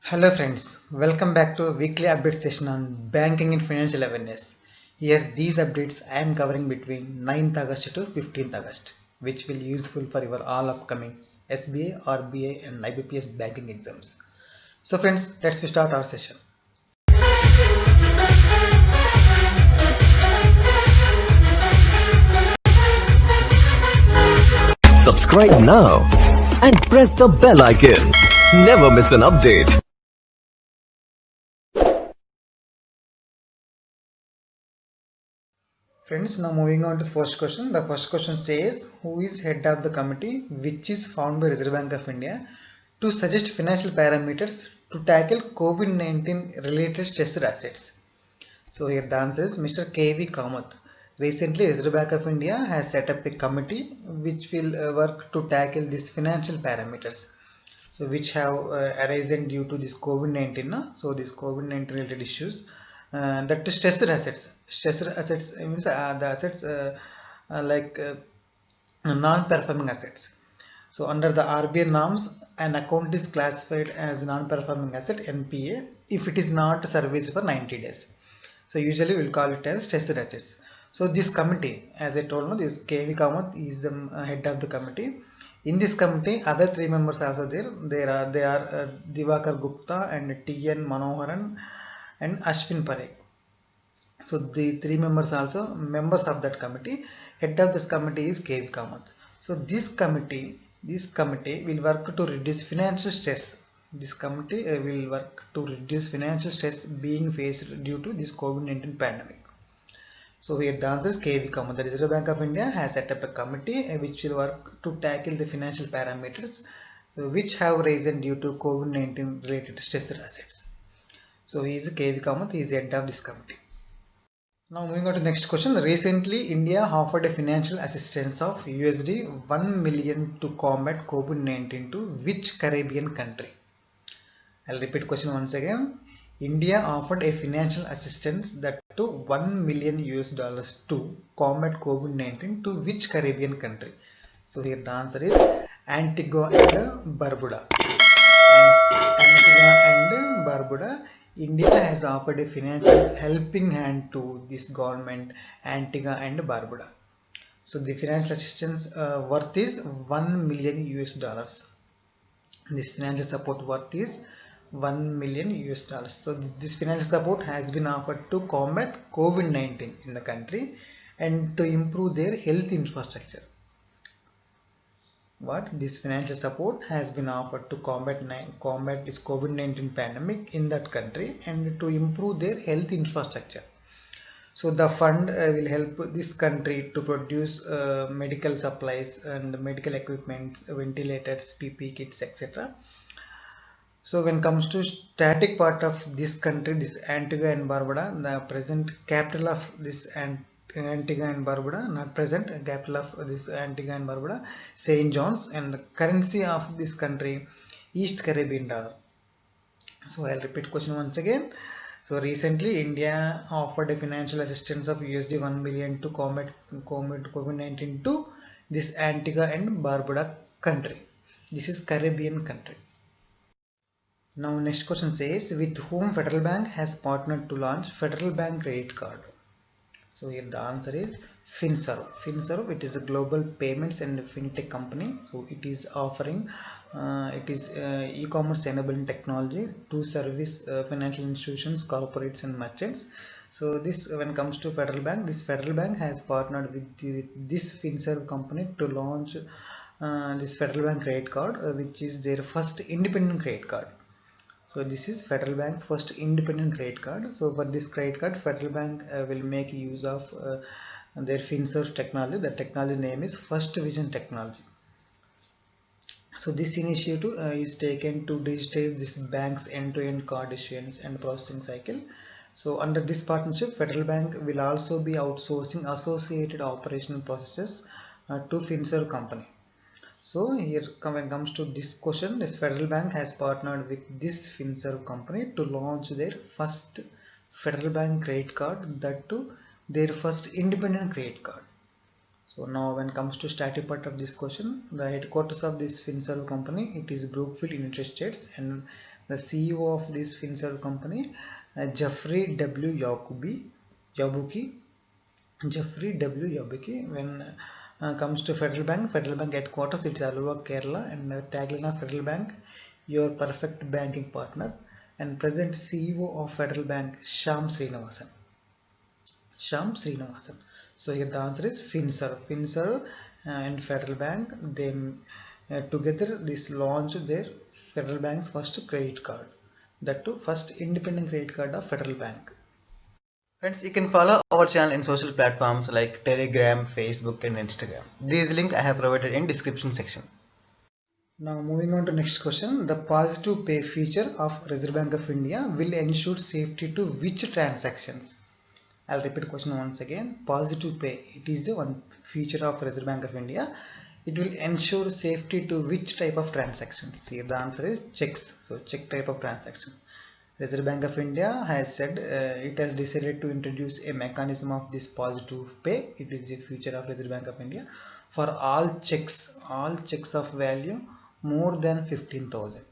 Hello friends, welcome back to a weekly update session on banking and financial awareness. Here these updates I am covering between 9th August to 15th August, which will be useful for your all upcoming SBA, RBI and IBPS banking exams. So friends, let's start our session. Subscribe now and press the bell icon. Never miss an update. Friends, now moving on to the first question. The first question says, who is head of the committee which is formed by Reserve Bank of India to suggest financial parameters to tackle COVID-19 related stressed assets? So here the answer is Mr. K.V. Kamath. Recently, Reserve Bank of India has set up a committee which will work to tackle these financial parameters. So which have arisen due to this COVID-19. So these COVID-19 related issues that stressed assets. Stressed assets means the assets like non-performing assets. So under the RBI norms, an account is classified as non-performing asset (NPA) if it is not serviced for 90 days. So usually we'll call it as stressed assets. So this committee, as I told you, this KV Kamath is the head of the committee. In this committee, other three members also there. They are Divakar Gupta and T.N. Manoharan and Ashwin Parekh. So the three members also members of that committee. Head of this committee is KV Kamath. So this committee will work to reduce financial stress. This committee will work to reduce financial stress being faced due to this COVID-19 pandemic. So here the answer is KV Kamath. The Reserve Bank of India has set up a committee which will work to tackle the financial parameters which have risen due to COVID-19 related stressed assets. So he is KV Kamath. He is the head of this committee. Now moving on to the next question. Recently, India offered a financial assistance of USD 1 million to combat COVID-19 to which Caribbean country? I'll repeat question once again. India offered a financial assistance that to 1 million US dollars to combat COVID-19 to which Caribbean country? So here the answer is Antigua and Barbuda. Antigua and Barbuda. India has offered a financial helping hand to this government Antigua and Barbuda. So the financial assistance worth is 1 million US dollars. This financial support worth is 1 million US dollars. So this financial support has been offered to combat COVID-19 in the country and to improve their health infrastructure. This financial support has been offered to combat this COVID-19 pandemic in that country and to improve their health infrastructure. So the fund will help this country to produce medical supplies and medical equipment, ventilators, PPE kits, etc. So when it comes to static part of this country, this Antigua and Barbuda, the present capital of this Antigua and Barbuda, not present capital of this Antigua and Barbuda, St. John's, and the currency of this country, East Caribbean dollar. So I'll repeat question once again. So recently India offered a financial assistance of USD 1 billion to combat COVID-19 to this Antigua and Barbuda country. This is Caribbean country. Now next question says, with whom Federal Bank has partnered to launch Federal Bank credit card? So here the answer is FinServ. FinServ, it is a global payments and fintech company. So it is offering e-commerce enabling technology to service financial institutions, corporates and merchants. So this, when it comes to Federal Bank, this Federal Bank has partnered with this FinServ company to launch this Federal Bank credit card, which is their first independent credit card. So this is Federal Bank's first independent credit card. So for this credit card, Federal Bank will make use of their FinServ technology. The technology name is First Vision Technology. So this initiative is taken to digitize this bank's end-to-end card issuance and processing cycle. So under this partnership, Federal Bank will also be outsourcing associated operational processes to FinServ company. So here when it comes to this question, this Federal Bank has partnered with this FinServ company to launch their first Federal Bank credit card, that too their first independent credit card. So now when it comes to static part of this question, the headquarters of this FinServ company, it is Brookfield, United States, and the CEO of this FinServ company, Jeffrey W. Yabuki. Jeffrey W. Yabuki. When comes to Federal Bank headquarters, it's Aluva, Kerala, and tagline of Federal Bank, your perfect banking partner. And present CEO of Federal Bank, Shyam Srinivasan. So here the answer is FinServ and Federal Bank, they together this launched their Federal Bank's first credit card, that too first independent credit card of Federal Bank. Friends, you can follow our channel in social platforms like Telegram, Facebook and Instagram. These links I have provided in description section. Now moving on to next question. The positive pay feature of Reserve Bank of India will ensure safety to which transactions? I'll repeat question once again. Positive pay, it is the one feature of Reserve Bank of India. It will ensure safety to which type of transactions? Here the answer is checks. So check type of transactions. Reserve Bank of India has said it has decided to introduce a mechanism of this positive pay. It is the feature of Reserve Bank of India for all checks of value more than 15,000,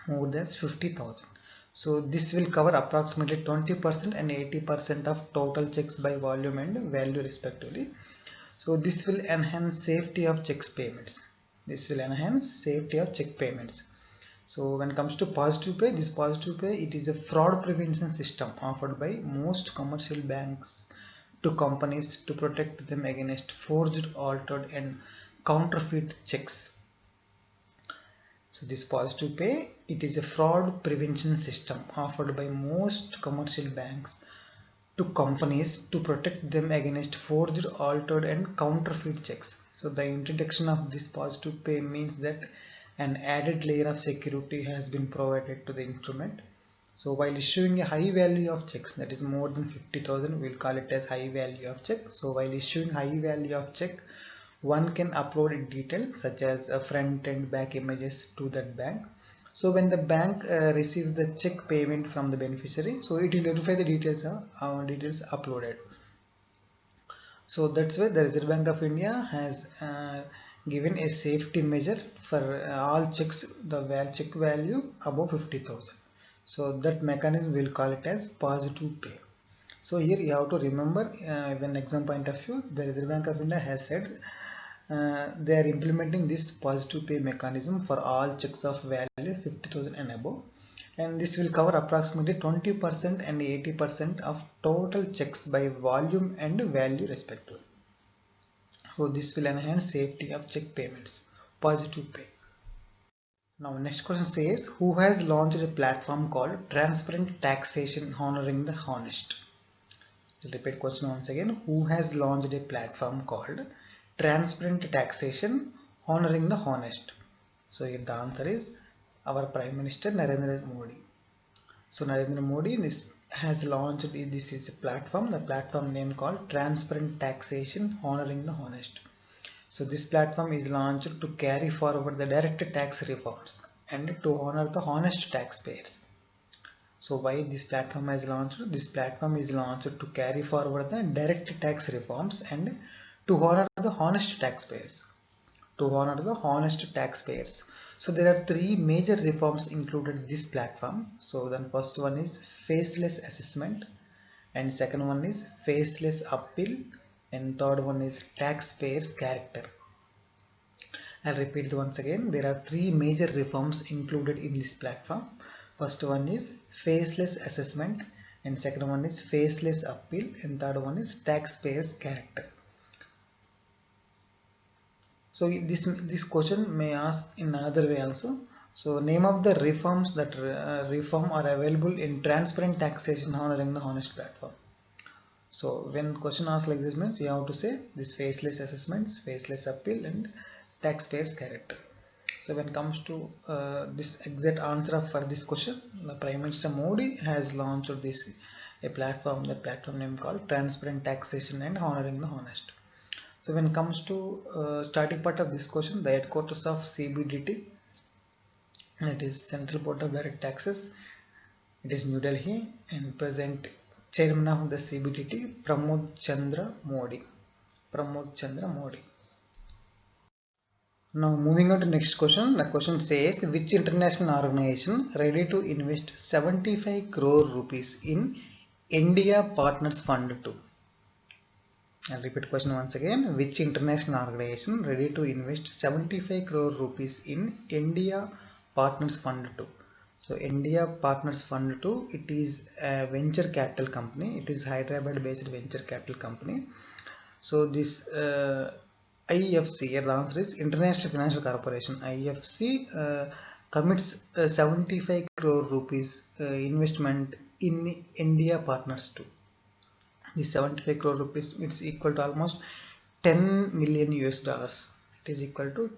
more than 50,000. So this will cover approximately 20% and 80% of total checks by volume and value respectively. So this will enhance safety of checks payments. So when it comes to positive pay, this positive pay, it is a fraud prevention system offered by most commercial banks to companies to protect them against forged, altered and counterfeit checks. So this positive pay, it is a fraud prevention system offered by most commercial banks to companies to protect them against forged, altered and counterfeit checks. So the introduction of this positive pay means that an added layer of security has been provided to the instrument. So while issuing a high value of checks, that is more than 50,000, we'll call it as high value of check. So while issuing high value of check, one can upload details such as front and back images to that bank. So when the bank receives the check payment from the beneficiary, so it will verify the details uploaded. So that's why the Reserve Bank of India has given a safety measure for all checks, the check value above 50,000. So that mechanism will call it as positive pay. So here you have to remember, when exam point of view, the Reserve Bank of India has said they are implementing this positive pay mechanism for all checks of value 50,000 and above, and this will cover approximately 20% and 80% of total checks by volume and value respectively. So this will enhance safety of check payments. Positive pay. Now next question says, who has launched a platform called Transparent Taxation Honoring the Honest? I'll repeat question once again. Who has launched a platform called Transparent Taxation Honoring the Honest? So here the answer is our Prime Minister Narendra Modi. So Narendra Modi has launched, this is a platform, the platform name called Transparent Taxation Honoring the Honest. So this platform is launched to carry forward the direct tax reforms and to honor the honest taxpayers. So why this platform is launched? This platform is launched to carry forward the direct tax reforms and to honor the honest taxpayers. So there are three major reforms included in this platform. So then first one is faceless assessment, and second one is faceless appeal, and third one is taxpayers character. I'll repeat it once again. There are three major reforms included in this platform. First one is faceless assessment, and second one is faceless appeal, and third one is taxpayers character. So this question may ask in another way also. So name of the reforms that reform are available in Transparent Taxation Honoring the Honest platform. So when question asks like this means you have to say this faceless assessments, faceless appeal and taxpayers character. So when it comes to this exact answer for this question, the Prime Minister Modi has launched a platform, the platform name called Transparent Taxation and Honoring the Honest. So when it comes to starting part of this question, the headquarters of CBDT, that is Central Board of Direct Taxes, it is New Delhi, and present chairman of the CBDT, Pramod Chandra Modi. Now moving on to next question. The question says, which international organization ready to invest 75 crore rupees in India Partners Fund 2? I'll repeat question once again. Which international organization ready to invest 75 crore rupees in India Partners Fund 2? So India Partners Fund 2, it is a venture capital company. It is Hyderabad based venture capital company. So this IFC, here the answer is International Financial Corporation. IFC commits 75 crore rupees investment in India Partners 2. The 75 crore rupees, it's equal to almost 10 million US dollars. It is equal to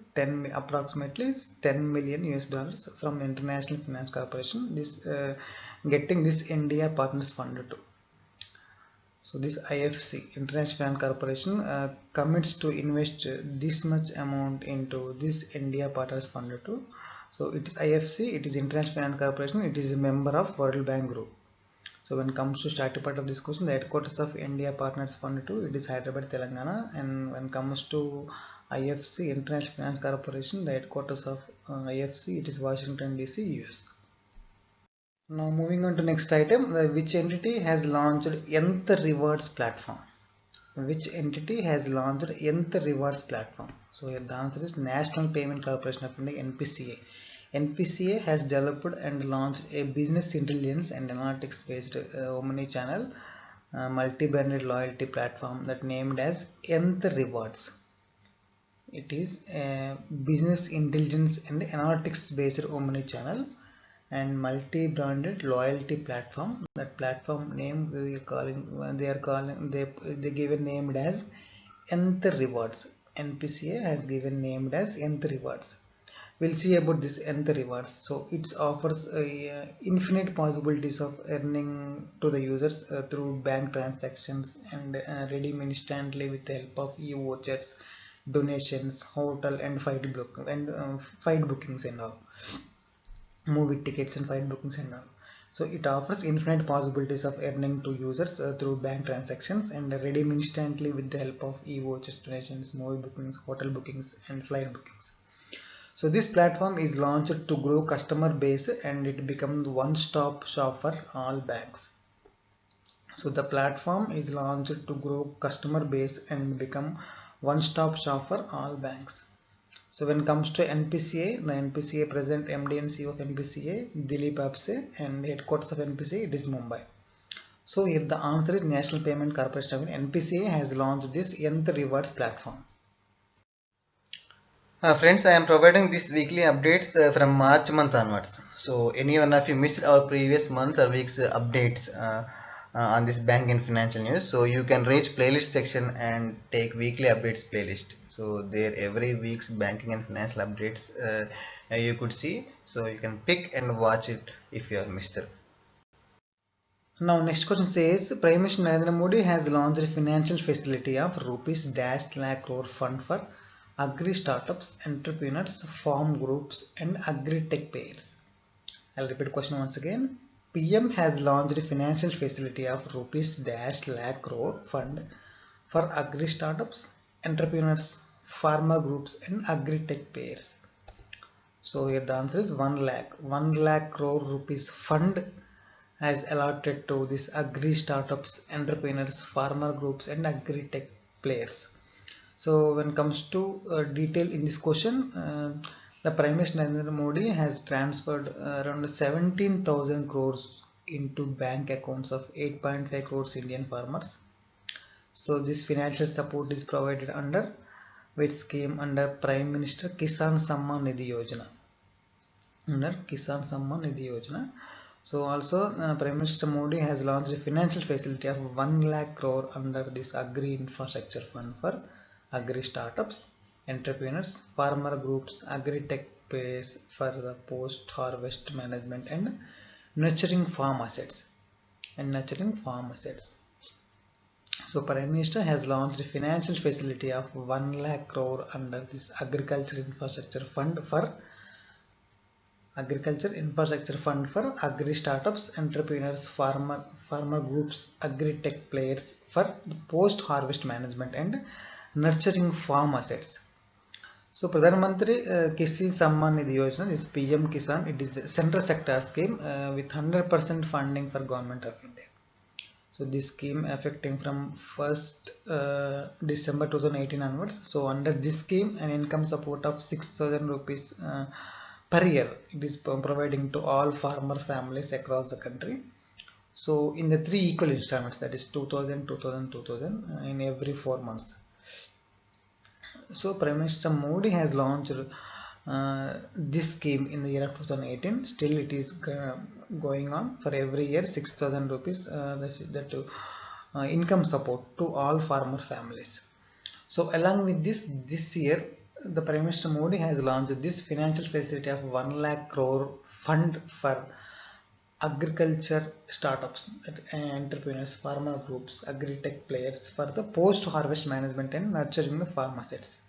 approximately 10 million US dollars from International Finance Corporation. This getting this India Partners Fund 2. So this IFC, International Finance Corporation, commits to invest this much amount into this India Partners Fund 2. So it is IFC, it is International Finance Corporation, it is a member of World Bank Group. So when it comes to starting part of this question, the headquarters of India Partners Fund 2, it is Hyderabad, Telangana. And when it comes to IFC, International Finance Corporation, the headquarters of IFC, it is Washington DC, US. Now moving on to next item, which entity has launched Nth Rewards platform? Which entity has launched Nth Rewards platform? So here the answer is National Payment Corporation of India, NPCA. NPCA has developed and launched a business intelligence and analytics based omni-channel multi-branded loyalty platform that named as Nth Rewards. It is a business intelligence and analytics based omni-channel and multi-branded loyalty platform. That platform name they given named as Nth Rewards. NPCA has given named as Nth Rewards. We'll see about this Nth Rewards. So it offers infinite possibilities of earning to the users through bank transactions and redeem instantly with the help of e-vouchers, donations, hotel and flight bookings and all, movie tickets and flight bookings and all. So it offers infinite possibilities of earning to users through bank transactions and redeem instantly with the help of e-vouchers, donations, movie bookings, hotel bookings and flight bookings. So this platform is launched to grow customer base and it becomes one-stop shop for all banks. So the platform is launched to grow customer base and become one-stop shop for all banks. So when it comes to NPCA, the NPCA President MD and CEO of NPCA, Dilip Apse, and headquarters of NPCA, it is Mumbai. So here the answer is National Payment Corporation of NPCA has launched this Nth Rewards platform. Friends, I am providing these weekly updates from March month onwards. So any one of you missed our previous months or weeks updates on this bank and financial news, so you can reach playlist section and take weekly updates playlist. So there every week's banking and financial updates you could see. So you can pick and watch it if you are missed it. Now next question says, Prime Minister Narendra Modi has launched a financial facility of rupees lakh crore fund for agri startups, entrepreneurs, farm groups and agri-tech players. I'll repeat the question once again. PM has launched a financial facility of rupees lakh crore fund for agri startups, entrepreneurs, farmer groups and agri-tech players. So here the answer is 1 lakh crore rupees fund has allotted to this agri startups, entrepreneurs, farmer groups and agri-tech players. So when it comes to detail in this question, the Prime Minister Narendra Modi has transferred around 17,000 crores into bank accounts of 8.5 crores Indian farmers. So this financial support is provided under which scheme? Under Prime Minister Kisan Samman Nidhi Yojana. Under Kisan Samman Nidhi Yojana. So also Prime Minister Modi has launched a financial facility of 1 lakh crore under this agri infrastructure fund for agri startups, entrepreneurs, farmer groups, agri-tech players for the post-harvest management and nurturing farm assets. So Prime Minister has launched a financial facility of 1 lakh crore under this agriculture infrastructure fund for agri startups, entrepreneurs, farmer groups, agri-tech players for post-harvest management and nurturing farm assets. So Pradhan Mantri Kisan Samman Nidhi Yojana is PM Kisan. It is a central sector scheme with 100% funding for Government of India. So this scheme affecting from 1st December 2018 onwards. So under this scheme, an income support of 6,000 rupees per year it is providing to all farmer families across the country. So in the 3 equal installments, that is 2,000, 2,000, 2,000 in every 4 months. So Prime Minister Modi has launched this scheme in the year of 2018. Still it is going on for every year 6,000 rupees income support to all farmer families. So along with this year the Prime Minister Modi has launched this financial facility of 1 lakh crore fund for agriculture startups, entrepreneurs, farmer groups, agri-tech players for the post-harvest management and nurturing the farm assets.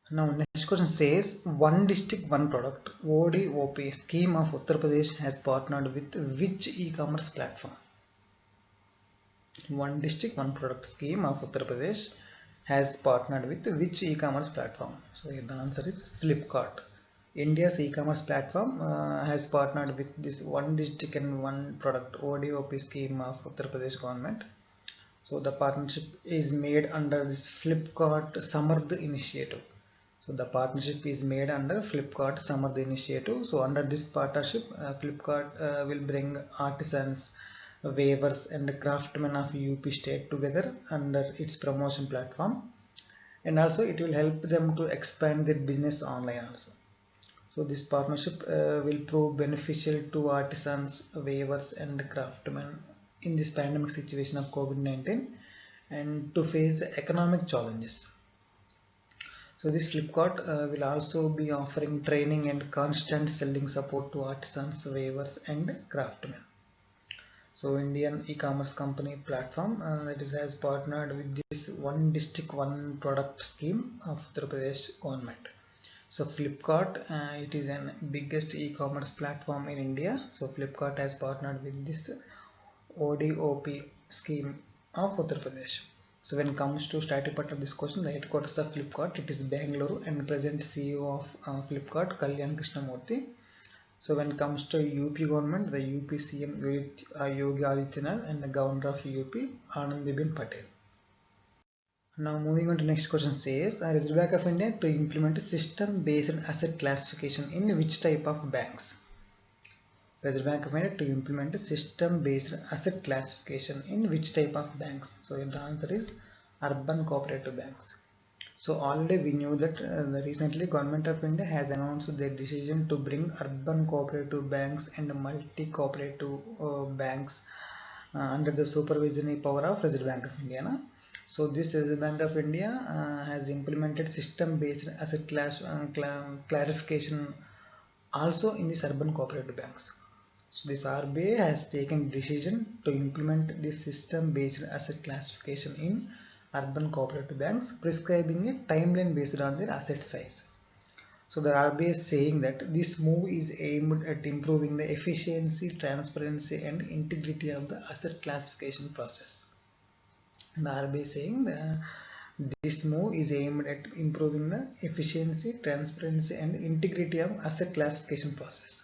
Now next question says, One District One Product ODOP scheme of Uttar Pradesh has partnered with which e-commerce platform? One District One Product scheme of Uttar Pradesh has partnered with which e-commerce platform? So the answer is Flipkart. India's e-commerce platform has partnered with this One District and One Product ODOP scheme of Uttar Pradesh government. So the partnership is made under this Flipkart Samardh initiative. So the partnership is made under Flipkart Samardh initiative. So under this partnership, Flipkart will bring artisans, weavers and craftsmen of UP state together under its promotion platform, and also it will help them to expand their business online also. So this partnership will prove beneficial to artisans, weavers and craftsmen in this pandemic situation of COVID-19 and to face economic challenges. So this Flipkart will also be offering training and constant selling support to artisans, weavers and craftsmen. So Indian e-commerce company platform that is has partnered with this One District One Product scheme of Uttar Pradesh government. So Flipkart, it is an biggest e-commerce platform in India. So Flipkart has partnered with this ODOP scheme of Uttar Pradesh. So when it comes to static part of this question, the headquarters of Flipkart, it is Bangalore, and present CEO of Flipkart, Kalyan Krishnamurthy. So when it comes to UP government, the UP CM Yogi Adityanath and the governor of UP, Anandibin Patel. Now moving on to next question says, Reserve Bank of India to implement a system based on asset classification in which type of banks? Reserve Bank of India to implement a system based on asset classification in which type of banks? So the answer is urban cooperative banks. So already we knew that recently Government of India has announced their decision to bring urban cooperative banks and multi-cooperative banks under the supervisory power of Reserve Bank of India. So this Reserve Bank of India has implemented system-based asset clarification also in these urban cooperative banks. So this RBI has taken decision to implement this system-based asset classification in urban cooperative banks, prescribing a timeline based on their asset size. So the RBI is saying that this move is aimed at improving the efficiency, transparency and integrity of the asset classification process. The RBI is saying that this move is aimed at improving the efficiency, transparency and integrity of asset classification process.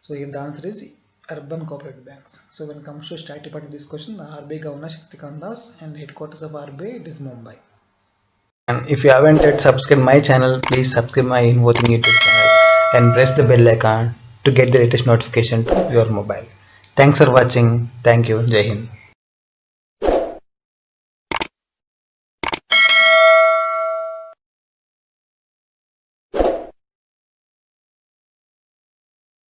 So here the answer is urban cooperative banks. So when it comes to static part of this question, the RBI Governor Shaktikant Das and headquarters of RBI, it is Mumbai. And if you haven't yet subscribed my channel, please subscribe my Invoting YouTube channel and press the bell icon to get the latest notification to your mobile. Thanks for watching. Thank you. Jai Hind.